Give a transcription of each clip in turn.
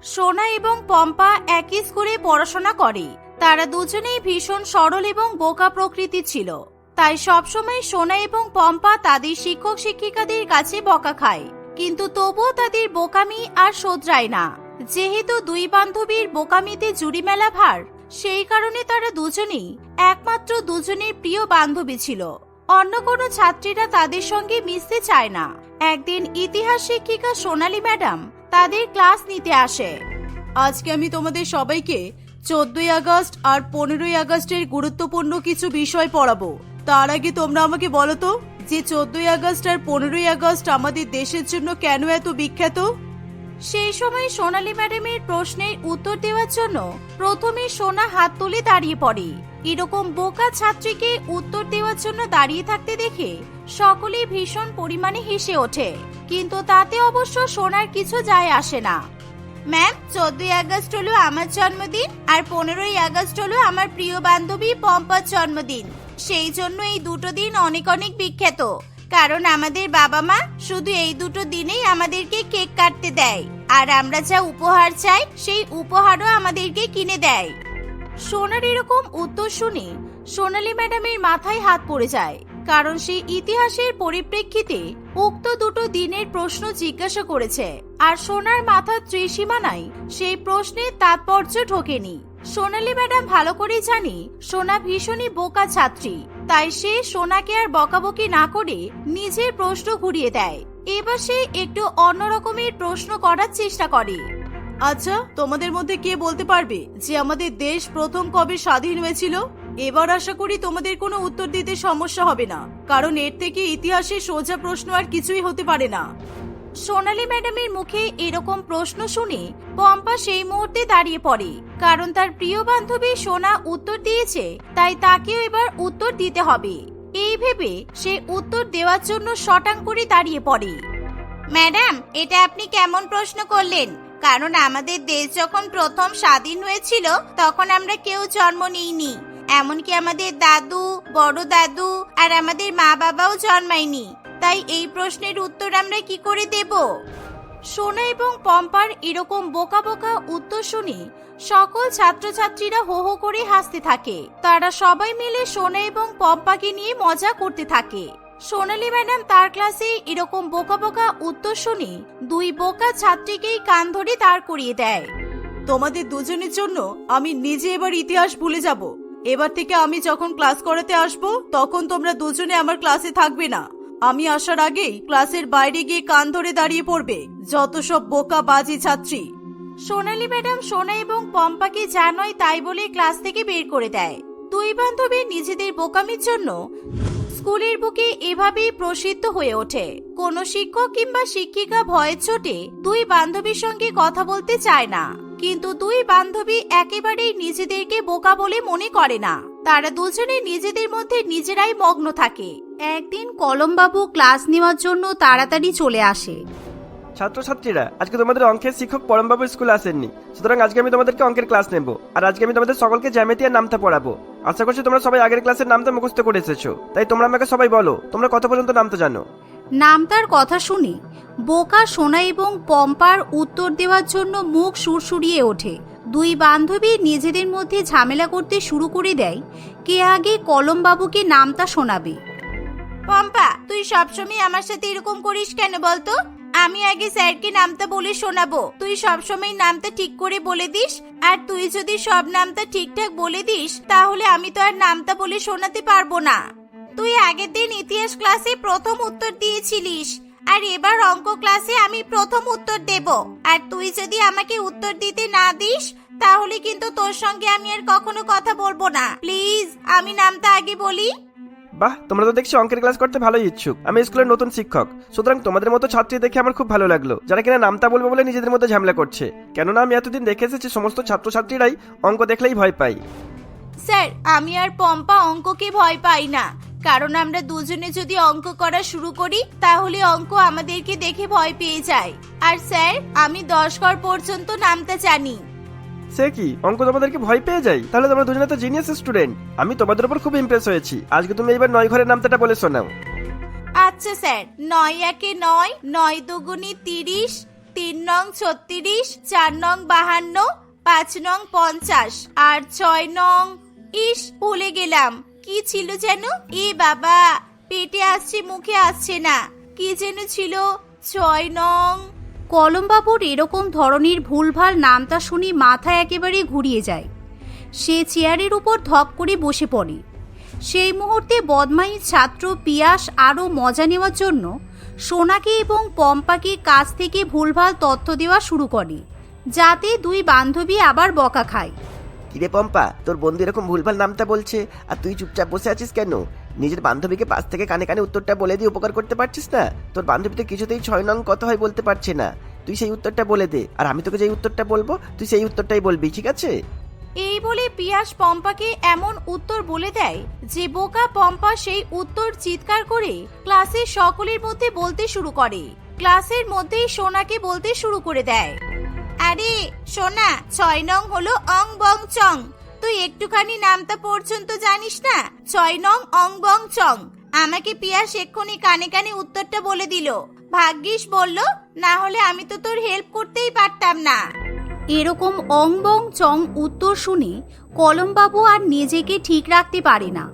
সোনা এবং পম্পা একই স্কুলে পড়াশোনা করে। তারা দুজনেই ভীষণ সরল এবং বোকা প্রকৃতি ছিল। তাই সবসময় সোনা এবং পম্পা তাদের শিক্ষক শিক্ষিকাদের কাছে বকা খায়, কিন্তু তবুও তাদের বোকামি আর শোধরায় না। যেহেতু দুই বান্ধবীর বোকামিতে জুড়ি মেলা ভার, সেই কারণে তারা দুজনেই একমাত্র দুজনের প্রিয় বান্ধবী ছিল। অন্য কোনো ছাত্রীরা তাদের সঙ্গে মিশতে চায় না। একদিন ইতিহাস শিক্ষিকা সোনালী ম্যাডাম তাদের ক্লাস নিতে আসে। আজকে আমি তোমাদের সবাইকে 14ই আগস্ট আর 15ই আগস্টের গুরুত্বপূর্ণ কিছু বিষয় পড়াবো। তার আগে তোমরা আমাকে বলো তো যে 14ই আগস্ট আর 15ই আগস্ট আমাদের দেশের জন্য কেন এত বিখ্যাত? সেই সময় সোনালী ম্যাডামের প্রশ্নের উত্তর দেওয়ার জন্য প্রথমে সোনা হাত তুলে দাঁড়িয়ে পড়ে। এরকম বোকা ছাত্রীকে উত্তর দেওয়ার জন্য দাঁড়িয়ে থাকতে দেখে সকলেই ভীষণ পরিমাণে হেসে ওঠে, কিন্তু তাতে অবশ্য সোনার কিছু যায় আসে না। ম্যাম, 14ই আগস্ট হলো আমার জন্মদিন আর 15ই আগস্ট হলো আমার প্রিয় বান্ধবী পম্পার জন্মদিন। সেই জন্য এই দুটো দিন অনেক অনেক বিখ্যাত, কারণ আমাদের বাবা মা শুধু এই দুটো দিনেই আমাদেরকে কেক কাটতে দেয়, আর আমরা যা উপহার চাই সেই উপহারও আমাদেরকে কিনে দেয়। সোনার এরকম উত্তর শুনে সোনালী ম্যাডামের মাথায় হাত পড়ে যায়, কারণ সে ইতিহাসের পরিপ্রেক্ষিতে উক্ত দুটো দিনের প্রশ্ন জিজ্ঞাসা করেছে, আর সোনার মাথার ত্রিসীমানায় সেই প্রশ্নের তাৎপর্য ঢোকেনি। সোনালী ম্যাডাম ভালো করে জানে সোনা ভীষণই বোকা ছাত্রী, তাই সে সোনাকে আর বকাবকি না করে নিজের প্রশ্ন ঘুরিয়ে দেয়। এবার সে একটু অন্যরকমের প্রশ্ন করার চেষ্টা করে। আচ্ছা, তোমাদের মধ্যে কে বলতে পারবে যে আমাদের দেশ প্রথম কবে স্বাধীন হয়েছিল? এবার আশা করি তোমাদের কোনো উত্তর দিতে সমস্যা হবে না, কারণ এর থেকে ইতিহাসের সোজা প্রশ্ন আর কিছুই হতে পারে না। সোনালী ম্যাডামের মুখে এরকম প্রশ্ন শুনে পম্পা সেই মুহূর্তে দাঁড়িয়ে পড়ে, কারণ তার প্রিয় বান্ধবী সোনা উত্তর দিয়েছে, তাই তাকেও এবার উত্তর দিতে হবে। এই ভেবে সে উত্তর দেওয়ার জন্য শটাং করে দাঁড়িয়ে পড়ে। ম্যাডাম, এটা আপনি কেমন প্রশ্ন করলেন? কারণ আমাদের দেশ যখন প্রথম স্বাধীন হয়েছিল তখন আমরা কেউ জন্ম নিইনি, এমনকি আমাদের দাদু, বড় দাদু আর আমাদের মা বাবাও জন্মায়নি, তাই এই প্রশ্নের উত্তর আমরা কি করে দেব? সোনা এবং পম্পার এরকম বোকা বোকা উত্তর শুনে সকল ছাত্রছাত্রীরা হো হো করে হাসতে থাকে। তারা সবাই মিলে সোনা এবং পম্পাকে নিয়ে মজা করতে থাকে। সোনালী ম্যাডাম তার ক্লাসে এরকম বোকা বোকা উত্তর শুনে দুই বোকা ছাত্রীকেই কান ধরে দাঁড় করিয়ে দেয়। তোমাদের দুজনের জন্য আমি নিজে এবার ইতিহাস ভুলে যাব। এবার থেকে আমি যখন ক্লাস করাতে আসবো তখন তোমরা দুজনে আমার ক্লাসে থাকবে না। আমি আসার আগেই ক্লাসের বাইরে গিয়ে কান ধরে দাঁড়িয়ে পড়বে যত সব বোকা বাজি ছাত্রী। সোনালী ম্যাডাম সোনা এবং পম্পাকে যা নয় তাই বলে ক্লাস থেকে বের করে দেয়। দুই বান্ধবী নিজেদের বোকামির জন্য স্কুলের বুকে এভাবেই প্রসিদ্ধ হয়ে ওঠে। কোনো শিক্ষক কিংবা শিক্ষিকা ভয়ের চোটে দুই বান্ধবীর সঙ্গে কথা বলতে চায় না, কিন্তু দুই বান্ধবী একেবারেই নিজেদেরকে বোকা বলে মনে করে না। তারা দুজনে নিজেদের মধ্যে নিজেরাই মগ্ন থাকে। একদিন কলমবাবু ক্লাস নেওয়ার জন্য তাড়াতাড়ি চলে আসে। ছাত্রছাত্রীরা, আজকে তোমাদের অঙ্কের শিক্ষক পরমবাবু স্কুলে আসেননি, সুতরাং আজকে আমি তোমাদেরকে অঙ্কের ক্লাস নেব। আর আজকে আমি তোমাদের সকলকে জ্যামিতি আর নামতা পড়াবো। আশা করছি তোমরা সবাই আগের ক্লাসের নামতা মুখস্থ করে এসেছো, তাই তোমরা আমাকে সবাই বলো তোমরা কত পর্যন্ত নামতা জানো। নামতার কথা শুনে বোকা সোনা এবং পম্পার উত্তর দেওয়ার জন্য মুখ সুরসুরিয়ে ওঠে। দুই বান্ধবী নিজেদের মধ্যে ঝামেলা করতে শুরু করে দেয় কে আগে কলমবাবুকে নামতা শোনাবে। পম্পা, তুই সবসময় আমার সাথে এরকম করিস কেন বলতো? আমি আগে স্যারকে নামতা বলে শোনাবো, তুই সবসময় নামতা ঠিক করে বলে দিস। আর তুই যদি সব নামতা ঠিকঠাক বলে দিস তাহলে আমি তো আর নামতা বলে শোনাতে পারবো না। তুই আগের দিন ইতিহাস ক্লাসে প্রথম উত্তর দিয়েছিলিস, আর এবার অঙ্ক ক্লাসে আমি প্রথম উত্তর দেব। আর তুই যদি আমাকে উত্তর দিতে না দিস তাহলে কিন্তু তোর সঙ্গে আমি আর কখনো কথা বলবো না। প্লিজ, আমি নামতা আগে বলি। বাহ, তোমরা তো দেখছি অঙ্কের ক্লাস করতে ভালোই ইচ্ছুক। আমি স্কুলের নতুন শিক্ষক, সুতরাং তোমাদের মতো ছাত্রী দেখে আমার খুব ভালো লাগলো যারা কিনা নামতা বলবো বলে নিজেদের মধ্যে ঝামেলা করছে। কেননা আমি এতদিন দেখে এসেছি সমস্ত ছাত্রছাত্রীরাই অঙ্ক দেখলেই ভয় পাই। স্যার, আমি আর পম্পা অঙ্ককে ভয় পাই না, কারণ আমরা দুজনে যদি অঙ্ক করা শুরু করি তাহলে অঙ্ক আমাদেরকে দেখে ভয় পেয়ে যায়। আর স্যার, আমি 10 ঘর পর্যন্ত নামতে জানি। সে কি, অঙ্ক তোমাদেরকে ভয় পেয়ে যায়? তাহলে তোমরা দুজনে তো জিনিয়াস স্টুডেন্ট। আমি তোমাদের উপর খুব ইমপ্রেস হয়েছি। আজকে তুমি এবার 9 ঘরের নামতাটা বলে শোনাও। আচ্ছা স্যার, 9 একে 9, 9 দুগুণে 30, 3 নং 36, 4 নং 52, 5 নং 50 আর 6 নং ভুলে গেলাম কি ছিল যেন। এ বাবা, পেটে আসছে মুখে আসছে না, কি যেন ছিল 6 নং। কলমবাবুর এরকম ধরনের ভুলভাল নামটা শুনে মাথা একেবারে ঘুরিয়ে যায়। সে চেয়ারের উপর ধপ করে বসে পড়ে। সেই মুহূর্তে বদমাইশ ছাত্র পিয়াস আরও মজা নেওয়ার জন্য সোনাকে এবং পম্পাকে কাছ থেকে ভুলভাল তথ্য দেওয়া শুরু করে, যাতে দুই বান্ধবী আবার বকা খায়। কিরে পম্পা, তোর বন্ধু এরকম ভুলভাল নামটা বলছে আর তুই চুপচাপ বসে আছিস কেন? নিজের বান্ধবীকে পাশ থেকে কানে কানে উত্তরটা বলে দিয়ে উপকার করতে পারছিস না? তোর বান্ধবী তো কিছুতেই 6 নং কত হয় বলতে পারছে না। তুই সেই উত্তরটা বলে দে, আর আমি তোকে যেই উত্তরটা বলবো তুই সেই উত্তরটাই বলবি, ঠিক আছে? এই বলে পিয়াস পম্পাকে এমন উত্তর বলে দেয় যে বোকা পম্পা সেই উত্তর চিৎকার করে ক্লাসের সকলের মধ্যে বলতে শুরু করে। ক্লাসের মধ্যেই সোনাকে বলতে শুরু করে দেয়, আরে সোনা, 6 নং হলো অং বং চং। তুই একটুখানি নামটা পর্যন্ত জানিস না? 6 নং অং বং চং। আমাকে পিয়াস এক্ষুনি কানে কানে উত্তরটা বলে দিল। ভাগ্যিস বলল, না হলে আমি তো তোর হেল্প করতেই পারতাম না। এরকম অং বং চং উত্তর শুনে কলমবাবু আর নিজেকে ঠিক রাখতে পারে না।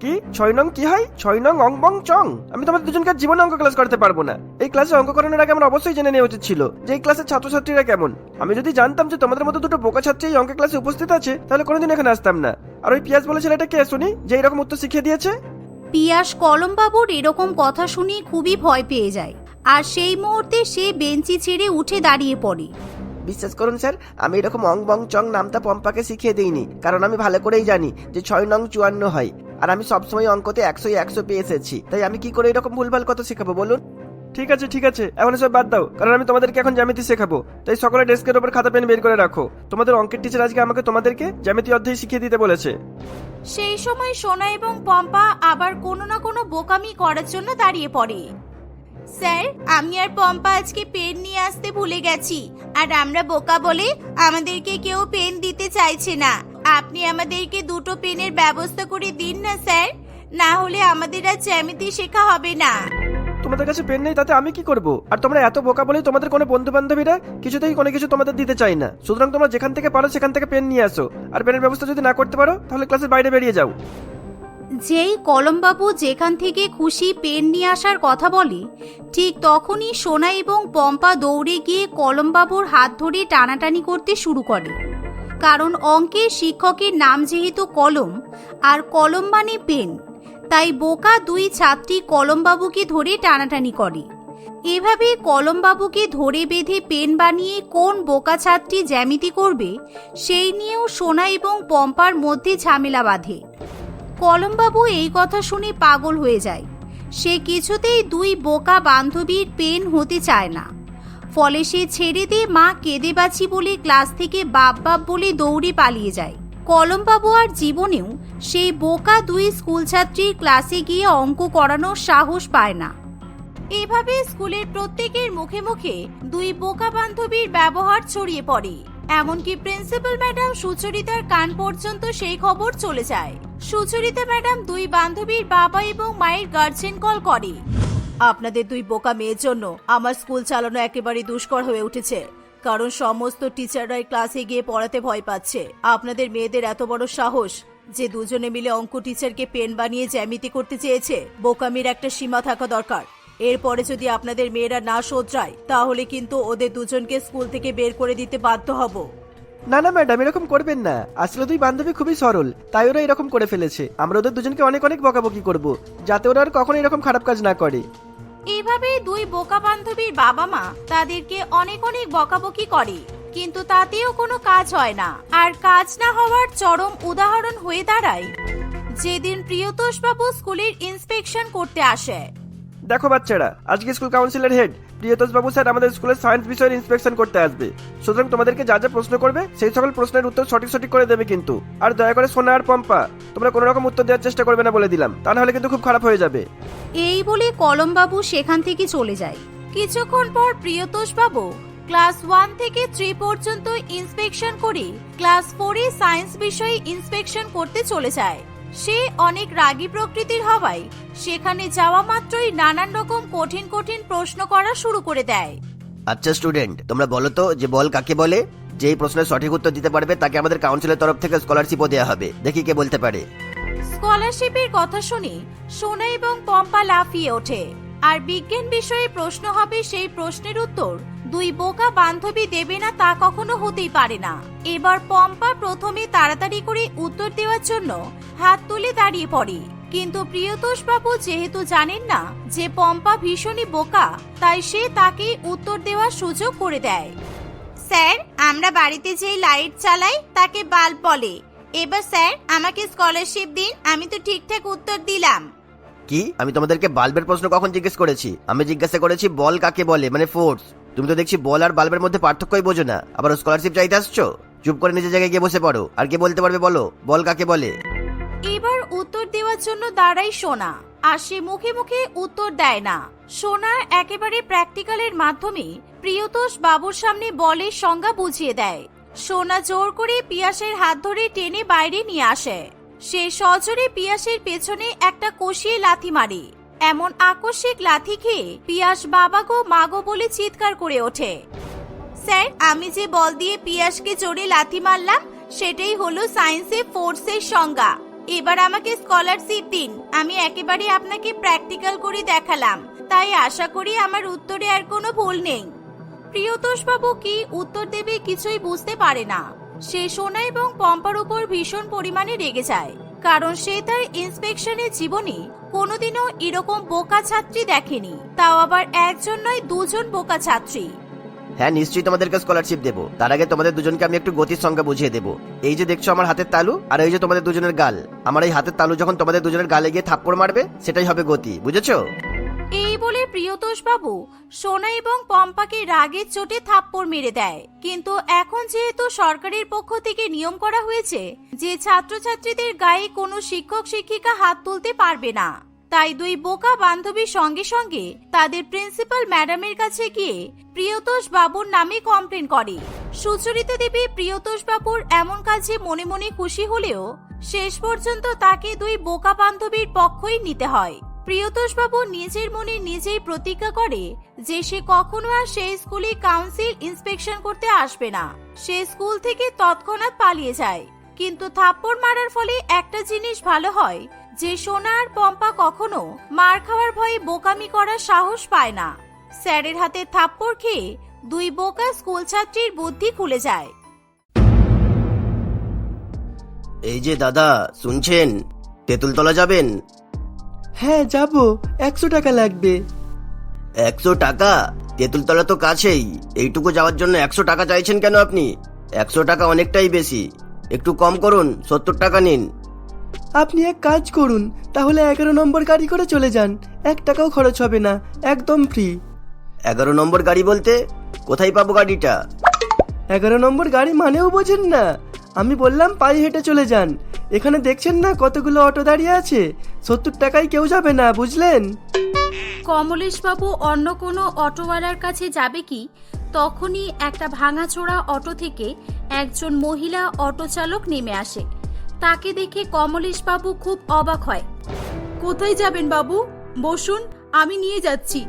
কি 6 নং কি হয়? 6 নং অং বং চং? আমি তোমাদের দুজনকে জীবনে অঙ্ক ক্লাস করতে পারবো না। এই ক্লাসে অঙ্ক করানোর আগে আমার অবশ্যই জেনে নেওয়া উচিত ছিল যে এই ক্লাসের ছাত্রছাত্রীরা কেমন। আমি যদি জানতাম যে তোমাদের মতো দুটো বোকা ছাত্রী এই অঙ্কের ক্লাসে উপস্থিত আছে, তাহলে কোনোদিন এখানে আসতাম না। আর ওই পিয়াস বলে ছেলেটা কে শুনি, যে এরকম উত্তর শিখিয়ে দিয়েছে? পিয়াস কলমবাবুর এরকম কথা শুনে খুবই ভয় পেয়ে যায়, আর সেই মুহূর্তে সে বেঞ্চি ছেড়ে উঠে দাঁড়িয়ে পড়ে। বিশ্বাস করুন স্যার, আমি এরকম অং বং চং নামটা পম্পাকে শিখিয়ে দিইনি, কারণ আমি ভালো করেই জানি যে 6 নং 54 হয়, আর আমি সবসময় অঙ্কতে 100 পেয়ে এসেছি। তাই আমি কি করে এরকম ভুলভাল কথা শেখাবো বলুন? ঠিক আছে ঠিক আছে, এখন সব বাদ দাও, কারণ আমি তোমাদেরকে এখন জ্যামিতি শেখাবো। তাই সকলে ডেস্কের উপর খাতা পেন বের করে রাখো। তোমাদের অঙ্কের টিচার আজকে আমাকে তোমাদেরকে জ্যামিতি অধ্যায় শিখিয়ে দিতে বলেছে। সেই সময় সোনা এবং পম্পা আবার কোনো না কোনো বোকামি করার জন্য দাঁড়িয়ে পড়ে। স্যার, আমি আর পম্পা আজকে পেন নিয়ে আসতে ভুলে গেছি, আর আমরা বোকা বলে আমাদেরকে কেউ পেন দিতে চাইছে না। আপনি আমাদেরকে 2টো পেনের ব্যবস্থা করে দিন না স্যার, না হলে আমাদের আর জ্যামিতি শেখা হবে না। তোমাদের কাছে পেন নেই তাতে আমি কি করব? আর তোমরা এত বোকা বলেই তোমাদের কোনো বন্ধু বান্ধবীরা কিছুতেই কোনো কিছু তোমাদের দিতে চাই না। সুতরাং তোমরা যেখান থেকে পারো সেখান থেকে পেন নিয়ে আসো, আর পেনের ব্যবস্থা যদি না করতে পারো তাহলে ক্লাসের বাইরে বেরিয়ে যাও। যেই কলমবাবু যেখান থেকে খুশি পেন নিয়ে আসার কথা বলে, ঠিক তখনই সোনা এবং পম্পা দৌড়ে গিয়ে কলমবাবুর হাত ধরে টানাটানি করতে শুরু করে। কারণ অঙ্কের শিক্ষকের নাম যেহেতু কলম, আর কলম মানে পেন, তাই বোকা দুই ছাত্রী কলমবাবুকে ধরে টানাটানি করে। এভাবে কলমবাবুকে ধরে বেঁধে পেন বানিয়ে কোন বোকা ছাত্রী জ্যামিতি করবে সেই নিয়েও সোনা এবং পম্পার মধ্যে ঝামেলা বাঁধে। কলমবাবু এই কথা শুনে পাগল হয়ে যায়। সে কিছুতেই দুই বোকা বান্ধবীর পেন হতে চায় না। ফলে সে ছেড়ে দিয়ে মা কেঁদে বাঁচি বলে ক্লাস থেকে বাপ বাপ বলে দৌড়ে পালিয়ে যায়। কলমবাবু আর জীবনেও সেই বোকা দুই স্কুল ছাত্রীর ক্লাসে গিয়ে অঙ্ক করানোর সাহস পায় না। এভাবে স্কুলের প্রত্যেকের মুখে মুখে দুই বোকা বান্ধবীর ব্যবহার ছড়িয়ে পড়ে। এমনকি প্রিন্সিপাল ম্যাডাম সুচরিতার কান পর্যন্ত সেই খবর চলে যায়। সুচরিতা ম্যাডাম দুই বান্ধবীর বাবা এবং মায়ের গার্জেন কল করে। আপনাদের দুই বোকা মেয়ের জন্য আমার স্কুল চালানো একেবারে দুষ্কর হয়ে উঠেছে, কারণ সমস্ত টিচাররাই ক্লাসে গিয়ে পড়াতে ভয় পাচ্ছে। আপনাদের মেয়েদের এত বড় সাহস যে দুজনে মিলে অঙ্ক টিচারকে পেন বানিয়ে জ্যামিতি করতে চেয়েছে। বোকামির একটা সীমা থাকা দরকার। এরপরে যদি আপনাদের মেয়েরা না শোধরায় তাহলে কিন্তু ওদের দুজনকে স্কুল থেকে বের করে দিতে বাধ্য হব। না না ম্যাডাম, এরকম করবেন না। আসলে দুই বান্ধবী খুবই সরল, তাই ওরা এরকম করে ফেলেছে। আমরা ওদের দুজনকে অনেক অনেক বকাবকি করব, যাতে ওরা আর কখনো এরকম খারাপ কাজ না করে। এইভাবে দুই বোকা বান্ধবীর বাবা মা তাদেরকে অনেক অনেক বকাবকি করে, কিন্তু তাতেও কোনো কাজ হয় না। আর কাজ না হওয়ার চরম উদাহরণ হয়ে দাঁড়ায় যেদিন প্রিয়তোষ বাবু স্কুলের ইন্সপেকশন করতে আসে। দেখো বাচ্চারা, আজকে স্কুল কাউন্সিলের হেড প্রিয়তোষ বাবু স্যার আমাদের স্কুলের সায়েন্স বিষয়ের ইন্সপেকশন করতে আসবে। সুতরাং তোমাদেরকে যা যা প্রশ্ন করবে সেই সকল প্রশ্নের উত্তর সঠিক সঠিক করে দেবে কিন্তু। আর দয়া করে সোনা আর পম্পা, তোমরা কোনো রকম উত্তর দেওয়ার চেষ্টা করবে না বলে দিলাম, তা নাহলে কিন্তু খুব খারাপ হয়ে যাবে। এই বলে কলমবাবু সেখান থেকে চলে যায়। কিছুক্ষণ পর প্রিয়তোষ বাবু ক্লাস 1 থেকে 3 পর্যন্ত ইন্সপেকশন করে ক্লাস 4-এ সায়েন্স বিষয়ে ইন্সপেকশন করতে চলে যায়। সে অনেক রাগী প্রকৃতির হওয়ায় সেখানে যাওয়া মাত্রই নানান রকম কঠিন কঠিন প্রশ্ন করা শুরু করে দেয়। আচ্ছা স্টুডেন্ট, তোমরা বলো তো যে বল কাকে বলে? যেই প্রশ্নের সঠিক উত্তর দিতে পারবে তাকে আমাদের কাউন্সিলের তরফ থেকে স্কলারশিপও দেওয়া হবে। দেখি কে বলতে পারে। স্কলারশিপের কথা শুনে সোনা এবং পম্পা লাফিয়ে ওঠে। আর বিজ্ঞান বিষয়ে প্রশ্ন হবে সেই প্রশ্নের উত্তর দুই বোকা বান্ধবী দেবে না তা কখনো হতেই পারে না। এবার পম্পা প্রথমে তাড়াতাড়ি করে উত্তর দেওয়ার জন্য হাত তুলে দাঁড়িয়ে পড়ে, কিন্তু প্রিয়তোষ বাবু যেহেতু জানেন না যে পম্পা ভীষণই বোকা, তাই সে তাকে উত্তর দেওয়ার সুযোগ করে দেয়। স্যার, আমরা বাড়িতে যেই লাইট চালাই তাকে বাল্ব বলে। এবার স্যার আমাকে স্কলারশিপ দিন, আমি তো ঠিকঠাক উত্তর দিলাম। কি? আমি তোমাদেরকে বাল্বের প্রশ্ন কখন জিজ্ঞেস করেছি? আমি জিজ্ঞাসা করেছি বল কাকে বলে, মানে ফোর্স। তুমি তো দেখছি বল আর বাল্বের মধ্যে পার্থক্যই বোঝো না, আবার স্কলারশিপ চাইতে আসছো। চুপ করে নিজের জায়গায় গিয়ে বসে পড়ো। আর কে বলতে পারবে বলো বল কাকে বলে? এবার উত্তর দেওয়ার জন্য দাঁড়াই সোনা, আর সে মুখে মুখে উত্তর দেয় না। সোনা একেবারে প্র্যাকটিক্যালের মাধ্যমে প্রিয়তোষ বাবুর সামনে বলের সংজ্ঞা বুঝিয়ে দেয়। সোনা জোর করে পিয়াসের হাত ধরে টেনে বাইরে নিয়ে আসে। সে সজোরে পিয়াসের পেছনে একটা কষিয়ে লাথি মারে। এমন আকস্মিক লাথি খেয়ে পিয়াস বাবা গো মা গো বলে চিৎকার করে ওঠে। স্যার, আমি যে বল দিয়ে পিয়াসকে জোরে লাথি মারলাম সেটাই হলো সায়েন্সে ফোর্সের সংজ্ঞা। এবার আমাকে স্কলারশিপ দিন, আমি একেবারে আপনাকে প্র্যাকটিক্যাল করে দেখালাম, তাই আশা করি আমার উত্তরে আর কোনো ভুল নেই। প্রিয়তোষ বাবু কি উত্তর দেবে কিছুই বুঝতে পারে না। সে সোনা এবং পম্পার উপর ভীষণ পরিমাণে রেগে যায়, কারণ সে তার ইন্সপেকশনের জীবনে কোনোদিনও এরকম বোকা ছাত্রী দেখেনি, তাও আবার একজন নয় দুজন বোকা ছাত্রী। হ্যাঁ, নিশ্চয়ই তোমাদেরকে স্কলারশিপ দেবো। তার আগে তোমাদের দুজনকে আমি একটু গতির সংজ্ঞা বুঝিয়ে দেবো। এই যে দেখছো আমার হাতের তালু, আর এই যে তোমাদের দুজনের গাল, আমার এই হাতের তালু যখন তোমাদের দুজনের গালে গিয়ে থাপ্পড় মারবে সেটাই হবে গতি, বুঝেছো? এই বলে প্রিয়তোষ বাবু সোনা এবং পম্পাকে রাগের চোটে থাপ্পড় মেরে দেয়। কিন্তু এখন যেহেতু সরকারের পক্ষ থেকে নিয়ম করা হয়েছে যে ছাত্রছাত্রীদের গায়ে কোনো শিক্ষক শিক্ষিকা হাত তুলতে পারবে না, তাই দুই বোকা বান্ধবীর সঙ্গে সঙ্গে তাদের প্রিন্সিপাল ম্যাডামের কাছে গিয়ে প্রিয়তোষ বাবুর নামে কমপ্লেন করে। সুচরিতা দেবী প্রিয়তোষ বাবুর এমন কাজে মনে মনে খুশি হলেও শেষ পর্যন্ত তাকে দুই বোকা বান্ধবীর পক্ষই নিতে হয়। প্রিয়তোষ বাবু নিজের মনে নিজেই প্রতিজ্ঞা করে যে সে কখনো আর সেই স্কুলে কাউন্সিল ইন্সপেকশন করতে আসবে না। সে স্কুল থেকে তৎক্ষণাৎ পালিয়ে যায়। কিন্তু থাপ্পড় মারার ফলে একটা জিনিস ভালো হয় যে সোনা আর পম্পা কখনো মার খাওয়ার ভয়ে বোকামি করার সাহস পায় না। স্যারের হাতে থাপ্পড় খেয়ে দুই বোকা স্কুল ছাত্রীর বুদ্ধি খুলে যায়। এই যে দাদা, শুনছেন? তেঁতুলতলা যাবেন? হ্যাঁ যাব, 100 টাকা লাগবে। 100 টাকা? তেঁতুলতলা তো কাছেই, এইটুকু যাওয়ার জন্য 100 টাকা চাইছেন কেন আপনি? 100 টাকা অনেকটাই বেশি, একটু কম করুন, 70 টাকা নিন। আপনি এক কাজ করুন, তাহলে 11 নম্বর গাড়ি করে চলে যান, 1 টাকাও খরচ হবে না, একদম ফ্রি। 11 নম্বর গাড়ি বলতে কোথায় পাবো গাড়িটা? 11 নম্বর গাড়ি মানেও বোঝেন না? আমি বললাম পায়ে হেঁটে চলে যান। এখানে দেখছেন না কতগুলো অটো দাঁড়িয়ে আছে, 70 টাকায় কেউ যাবে না, বুঝলেন? কমলেশ বাবু অন্য কোনো অটোওয়ালার কাছে যাবে কি তখনই একটা ভাঙাচোরা অটো থেকে একজন মহিলা অটো চালক নেমে আসে। তাকে দেখে কমলেশ বাবু খুব অবাক হয়। কোথায় যাবেন বাবু? বসুন, আমি নিয়ে যাচ্ছি।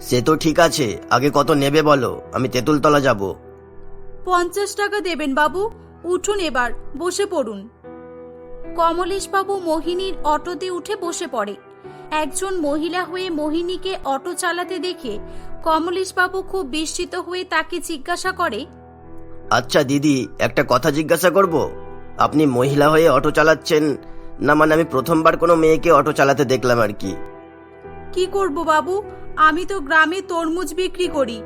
সে তো ঠিক আছে, আগে কত নেবে বলো, আমি তেঁতুলতলা যাব। 50 টাকা দেবেন বাবু, উঠুন এবার, বসে পড়ুন। কমলেশ বাবু মোহিনীর অটোতে উঠে বসে পড়ে। একজন মহিলা হয়ে মোহিনীকে অটো চালাতে দেখে কমলেশ বাবু খুব বিস্মিত হয়ে তাকে জিজ্ঞাসা করে, আচ্ছা দিদি, একটা কথা জিজ্ঞাসা করব? আপনি মহিলা হয়ে অটো চালাচ্ছেন না? মানে আমি প্রথমবার কোনো মেয়েকে অটো চালাতে দেখলাম আর কি। কি করব বাবু, আমি তো গ্রামে তরমুজ বিক্রি করি,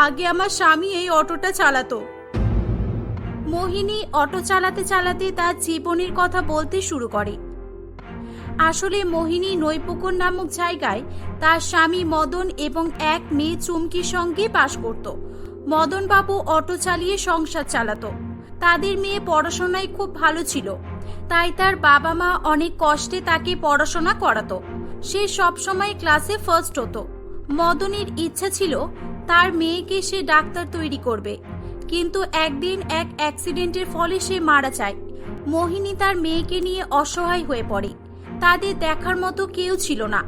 আগে আমার স্বামী এই অটোটা চালাতো। মোহিনী অটো চালাতে চালাতে তার জীবনের কথা বলতে শুরু করে। আসলে মোহিনী নৈপুকুর নামক জায়গায় তার স্বামী মদন এবং এক মেয়ে চুমকির সঙ্গে বাস করত। মদন বাবু অটো চালিয়ে সংসার চালাতো। তাদের মেয়ে পড়াশোনায় খুব ভালো ছিল, তাই তার বাবা মা অনেক কষ্টে তাকে পড়াশোনা করাতো। সে সবসময় ক্লাসে ফার্স্ট হতো। মদনের ইচ্ছা ছিল তার মেয়েকে সে ডাক্তার তৈরি করবে, কিন্তু একদিন এক অ্যাক্সিডেন্টের ফলে সে মারা যায়। মোহিনী তার মেয়েকে নিয়ে অসহায় হয়ে পড়ে। তাদের দেখার মতো কেউ ছিল না।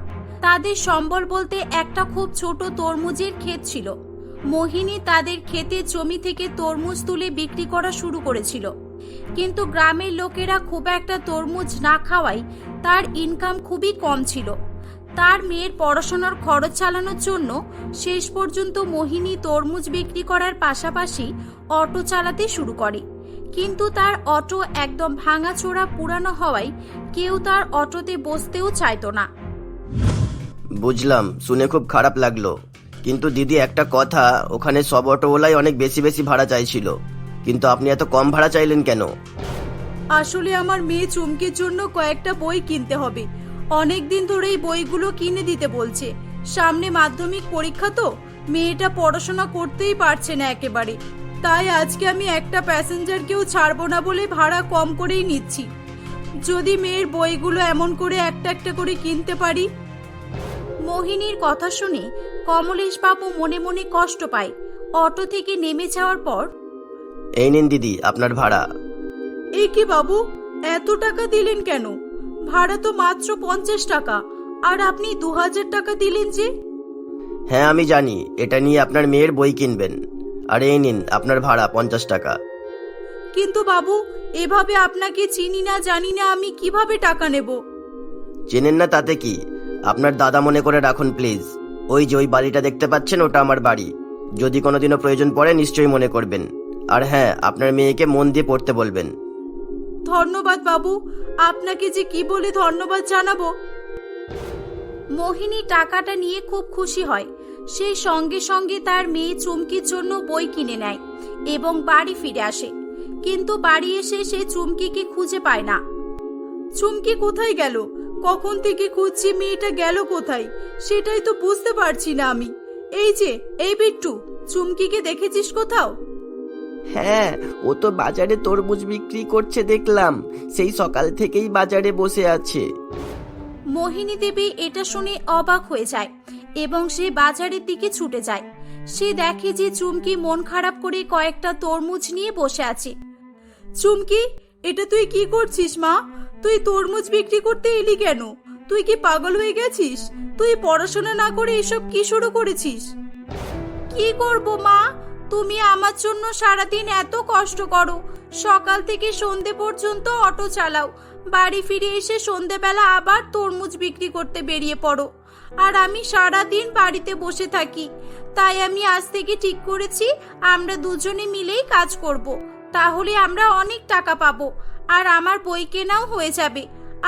তাদের সম্বল বলতে একটা খুব ছোট তরমুজের ক্ষেত ছিল। মোহিনী তাদের ক্ষেতের জমি থেকে তরমুজ তুলে বিক্রি করা শুরু করেছিল, কিন্তু গ্রামের লোকেরা খুব একটা তরমুজ না খাওয়ায় তার ইনকাম খুবই কম ছিল। তার মেয়ের পড়াশোনার খরচ চালানোর জন্য শেষ পর্যন্ত মোহিনী তরমুজ বিক্রি করার পাশাপাশি অটো চালাতে শুরু করে, কিন্তু তার অটো একদম ভাঙাচোরা পুরানো হওয়ায় কেউ তার অটোতে বসতেও চাইতো না। বুঝলাম, শুনে খুব খারাপ লাগলো। কিন্তু দিদি একটা কথা, ওখানে সব অটোওয়ালাই অনেক বেশি বেশি ভাড়া চাইছিল, কিন্তু আপনি এত কম ভাড়া চাইলেন কেন? আসলে আমার মেয়ে চুমকির জন্য কয়েকটা বই কিনতে হবে। অনেক দিন ধরেই বইগুলো কিনে দিতে বলছে। সামনে মাধ্যমিক পরীক্ষা তো, মেয়েটা পড়াশোনা করতেই পারছে না একেবারে। তাই আজকে আমি একটা প্যাসেঞ্জারকেও ছাড়বো না বলে ভাড়া কম করেই নিচ্ছি। যদি মেয়ের বইগুলো এমন করে একটা একটা করে কিনতে পারি। মোহিনীর কথা শুনে কমলেশ বাবু মনে মনে কষ্ট পায়। অটো থেকে নেমে যাওয়ার পর, এই নিন দিদি আপনার ভাড়া। এই কি বাবু, এত টাকা দিলেন কেন? ভাড়া তো মাত্র 50 টাকা, আর আপনি 2000 টাকা দিলেন যে? হ্যাঁ আমি জানি, এটা নিয়ে আপনার মেয়ের বই কিনবেন, আর এই নিন আপনার ভাড়া 50 টাকা। কিন্তু বাবু, এভাবে আপনাকে চিনি না জানি না, আমি কিভাবে টাকা নেব? চেনেন না তাতে কি, আপনার দাদা মনে করে রাখুন প্লিজ। ওই যে ওই বাড়িটা দেখতে পাচ্ছেন, ওটা আমার বাড়ি। যদি কোনোদিনও প্রয়োজন পড়ে নিশ্চয়ই মনে করবেন। আর হ্যাঁ, আপনার মেয়েকে মন দিয়ে পড়তে বলবেন। ধন্যবাদ বাবু, আপনাকে যে কি বলে ধন্যবাদ জানাবো। মোহিনী টাকাটা নিয়ে খুব খুশি হয়। সেই সঙ্গে সঙ্গে তার মেয়ে চুমকির জন্য বই কিনে নেয় এবং বাড়ি ফিরে আসে। কিন্তু বাড়ি এসে সে চুমকিকে খুঁজে পায় না। চুমকি কোথায় গেল? কখন থেকে খুঁজছি, মেয়েটা গেল কোথায় সেটাই তো বুঝতে পারছি না আমি। এই বিট্টু, চুমকিকে দেখেছিস কোথাও? হ্যাঁ, ও তো বাজারে তরমুজ বিক্রি করছে দেখলাম, সেই সকাল থেকেই বাজারে বসে আছে। মোহিনী দেবী এটা শুনে অবাক হয়ে যায় এবং সে বাজারের দিকে ছুটে যায়। সে দেখে যে চুমকি মন খারাপ করে কয়েকটা তরমুজ নিয়ে বসে আছে। চুমকি, এটা তুই কি করছিস মা? তুই তরমুজ বিক্রি করতে এলি কেন? তুই কি পাগল হয়ে গেছিস? তুই পড়াশোনা না করে এসব কি শুরু করেছিস? কি করব মা, তুমি আমার জন্য সারাদিন এত কষ্ট করো, সকাল থেকে সন্ধে পর্যন্ত অটো চালাও, বাড়ি ফিরে এসে সন্ধেবেলা আবার তরমুজ বিক্রি করতে বেরিয়ে পড়ো, আর আমি সারাদিন বাড়িতে বসে থাকি। তাই আমি আজ থেকে ঠিক করেছি আমরা দুজনে মিলেই কাজ করব, তাহলে আমরা অনেক টাকা পাবো, আর আমার বই কেনাও হয়ে যাবে।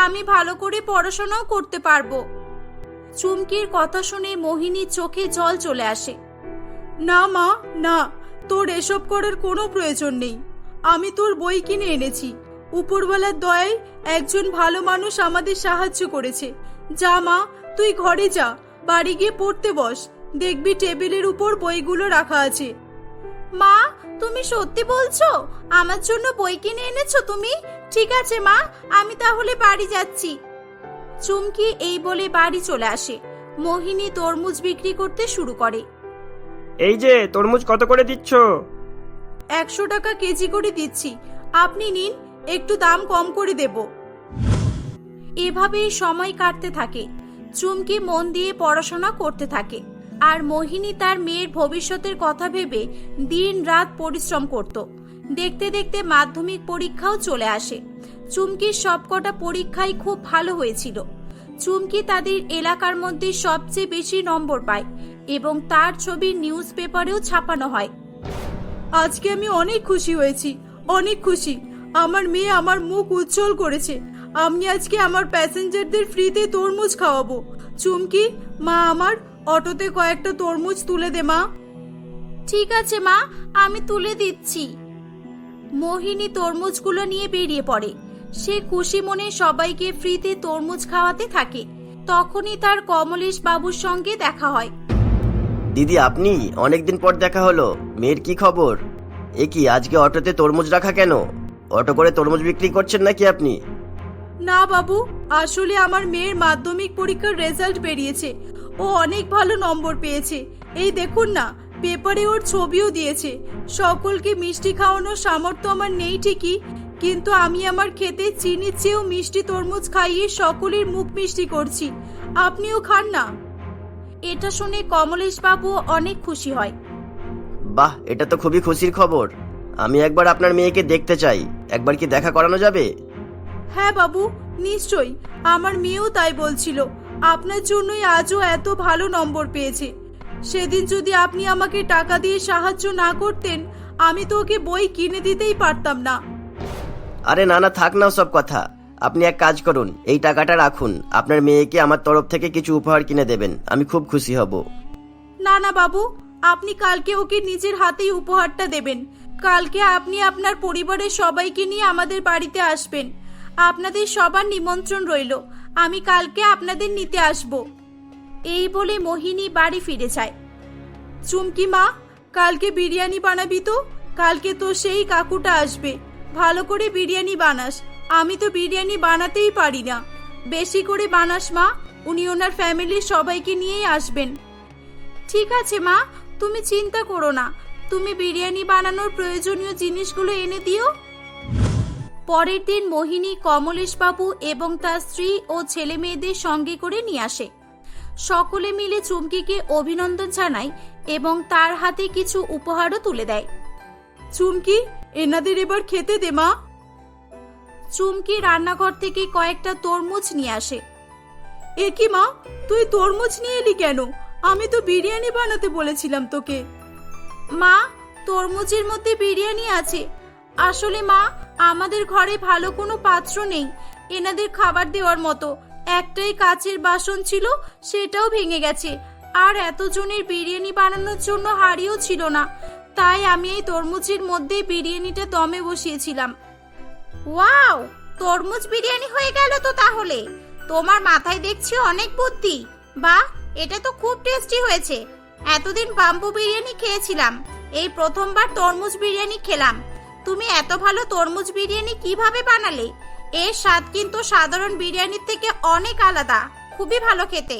আমি ভালো করে পড়াশোনাও করতে পারবো। চুমকির কথা শুনে মোহিনীর চোখে জল চলে আসে। না মা, না, তোর এসব করার কোনো প্রয়োজন নেই। আমি তোর বই কিনে এনেছি। উপরওয়ালার দয়ায় একজন ভালো মানুষ আমাদের সাহায্য করেছে। যা মা, তুই ঘরে যা, বাড়ি গিয়ে পড়তে বস। দেখবি টেবিলের উপর বইগুলো রাখা আছে। মা, তুমি সত্যি বলছো? আমার জন্য বই কিনে এনেছো তুমি? ঠিক আছে মা, আমি তাহলে বাড়ি যাচ্ছি। চুমকি এই বলে বাড়ি চলে আসে। মোহিনী তরমুজ বিক্রি করতে শুরু করে। এই যে তরমুজ কত করে দিচ্ছ? 100 টাকা কেজি করে দিচ্ছি, আপনি নিন, একটু দাম কম করে দেব। এভাবেই সময় কাটতে থাকে। চুমকি মন দিয়ে পড়াশোনা করতে থাকে, আর মোহিনী তার মেয়ের ভবিষ্যতের কথা ভেবে দিন রাত পরিশ্রম করত। দেখতে দেখতে মাধ্যমিক পরীক্ষাও চলে আসে। চুমকির সবকটা পরীক্ষাই খুব ভালো হয়েছিল। চুমকি তাদের এলাকার মধ্যে সবচেয়ে বেশি নম্বর পায় এবং তার ছবি নিউজ পেপারেও ছাপানো হয়। আজকে আমি অনেক খুশি হয়েছি, অনেক খুশি। আমার মেয়ে আমার মুখ উজ্জ্বল করেছে। আমি আজকে আমার প্যাসেঞ্জারদের ফ্রিতে তরমুজ খাওয়াবো। চুমকি, মা আমার অটোতে কয়েকটা তরমুজ তুলে দে মা। ঠিক আছে মা, আমি তুলে দিচ্ছি। মোহিনী তরমুজগুলো নিয়ে বেরিয়ে পড়ে। সে খুশি মনে সবাইকে ফ্রিতে তরমুজ খাওয়াতে থাকে। তখনই তার কমলেশ বাবুর সঙ্গে দেখা হয়। দিদি আপনি, অনেকদিন পর দেখা হলো। মেয়ের কি খবর? এ কি, আজকে অটোতে তরমুজ রাখা কেন? অটো করে তরমুজ বিক্রি করছেন নাকি আপনি? না বাবু, আসলে আমার মেয়ের মাধ্যমিক পরীক্ষার রেজাল্ট বেরিয়েছে। ও অনেক ভালো নম্বর পেয়েছে। এই দেখুন না, পেপারে ওর ছবিও দিয়েছে। সকলকে মিষ্টি খাওয়ানোর সামর্থ্য আমার নেই ঠিকই, কিন্তু আমি আমার খেতে চিনির চেয়েও মিষ্টি তরমুজ খাইয়ে সকলের মুখ মিষ্টি করছি। আপনিও খান না। এটা শুনে কমলেশ বাবু অনেক খুশি হয়। বাহ, এটা তো খুবই খুশির খবর। আমি একবার আপনার মেয়েকে দেখতে চাই, একবার কি দেখা করানো যাবে? হ্যাঁ বাবু, নিশ্চয়ই। আমার মেয়েও তাই বলছিল, আপনার জন্যই আজও এত ভালো নম্বর পেয়েছে। সেদিন যদি আপনি আমাকে টাকা দিয়ে সাহায্য না করতেন, আমি তো ওকে বই কিনে দিতেই পারতাম না। আরে না না, থাক না সব কথা। আপনি এক কাজ করুন, এই টাকাটা রাখুন, আপনার মেয়েকে আমার তরফ থেকে কিছু উপহার কিনে দেবেন, আমি খুব খুশি হব। না না বাবু, আপনি কালকে ওকে নিজের হাতেই উপহারটা দেবেন। কালকে আপনি আপনার পরিবারের সবাইকে নিয়ে আমাদের বাড়িতে আসবেন। আপনাদের সবার নিমন্ত্রণ রইল, আমি কালকে আপনাদের নিতে আসব। এই বলে মোহিনী বাড়ি ফিরে যায়। চুমকি মা, কালকে বিরিয়ানি বানাবি তো? কালকে তো সেই কাকুটা আসবে, ভালো করে বিরিয়ানি বানাস। আমি তো বিরিয়ানি বানাতেই পারি না, বেশি করে বানাস মা। উনি ওনার ফ্যামিলির সবাইকে নিয়েই আসবেন। ঠিক আছে মা, তুমি চিন্তা করো না, তুমি বিরিয়ানি বানানোর প্রয়োজনীয় জিনিসগুলো এনে দিও। পরের দিন মোহিনী কমলেশ বাবু এবং তার স্ত্রী ও ছেলে মেয়েদের সঙ্গে করে নিয়ে আসে। সকলে মিলে চুমকিকে অভিনন্দন জানায় এবং তার হাতে কিছু উপহারও তুলে দেয়। চুমকি, এনাদের এবার খেতে দে মা। চুমকি রান্নাঘর থেকে কয়েকটা তরমুজ নিয়ে আসে। এ কি মা, তুই তরমুজ নিয়ে এলি কেন? আমি তো বিরিয়ানি বানাতে বলেছিলাম তোকে। মা, তরমুজের মধ্যে বিরিয়ানি আছে। আসলে মা, আমাদের ঘরে ভালো কোনো পাত্র নেই এনাদের খাবার দেওয়ার মতো। একটাই কাচের বাসন ছিল, সেটাও ভেঙে গেছে। আর এতজনের বিরিয়ানি বানানোর জন্য হাঁড়িও ছিল না, তাই আমি এই তরমুজের মধ্যে বিরিয়ানিটা দমে বসিয়েছিলাম। ওয়াও, তরমুজ বিরিয়ানি হয়ে গেল তো তাহলে। তোমার মাথায় দেখছি অনেক বুদ্ধি। বাহ, এটা তো খুব টেস্টি হয়েছে। এতদিন বাম্বু বিরিয়ানি খেয়েছিলাম, এই প্রথমবার তরমুজ বিরিয়ানি খেলাম। তুমি এত ভালো তরমুজ বিরিয়ানি কিভাবে বানালে? এর স্বাদ কিন্তু সাধারণ বিরিয়ানির থেকে অনেক আলাদা, খুবই ভালো খেতে।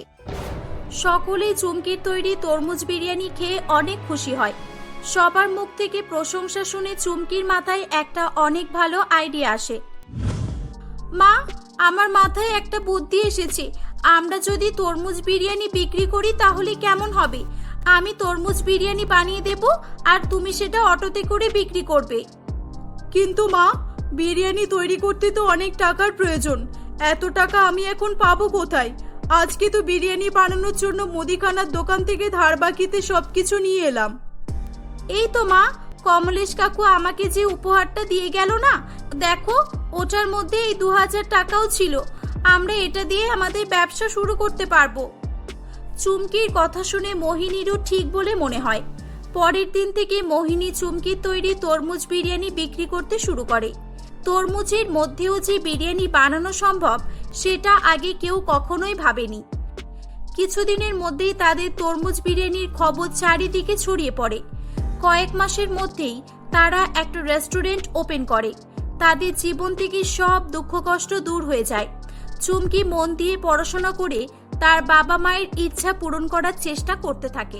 সকলেই চুমকির তৈরি তরমুজ বিরিয়ানি খেয়ে অনেক খুশি হয়। সবার মুখ থেকে প্রশংসা শুনে চুমকির মাথায় একটা অনেক ভালো আইডিয়া আসে। মা, আমার মাথায় একটা বুদ্ধি এসেছে। আমরা যদি তরমুজ বিরিয়ানি বিক্রি করি তাহলে কেমন হবে? আমি তরমুজ বিরিয়ানি বানিয়ে দেব আর তুমি সেটা অটোতে করে বিক্রি করবে। কিন্তু মা, বিরিয়ানি তৈরি করতে তো অনেক টাকার প্রয়োজন। এত টাকা আমি এখন পাবো কোথায়? আজকে তো বিরিয়ানি বানানোর জন্য মুদিখানার দোকান থেকে ধার বাকিতে সবকিছু নিয়ে এলাম। এই তো মা, কমলেশ কাকু আমাকে যে উপহারটা দিয়ে গেল না, দেখো ওটার মধ্যে এই 2000 টাকাও ছিল। আমরা এটা দিয়ে আমাদের ব্যবসা শুরু করতে পারবো। চুমকির কথা শুনে মোহিনীরও ঠিক বলে মনে হয়। পরের দিন থেকে মোহিনী চুমকির তৈরি তরমুজ বিরিয়ানি বিক্রি করতে শুরু করে। তরমুজের মধ্যেও যে বিরিয়ানি বানানো সম্ভব সেটা আগে কেউ কখনোই ভাবেনি। কিছুদিনের মধ্যেই তাদের তরমুজ বিরিয়ানির খবর চারিদিকে ছড়িয়ে পড়ে। কয়েক মাসের মধ্যেই তারা একটা রেস্টুরেন্ট ওপেন করে। তাদের জীবন থেকে সব দুঃখ কষ্ট দূর হয়ে যায়। চুমকি মন দিয়ে পড়াশোনা করে তার বাবা মায়ের ইচ্ছা পূরণ করার চেষ্টা করতে থাকে।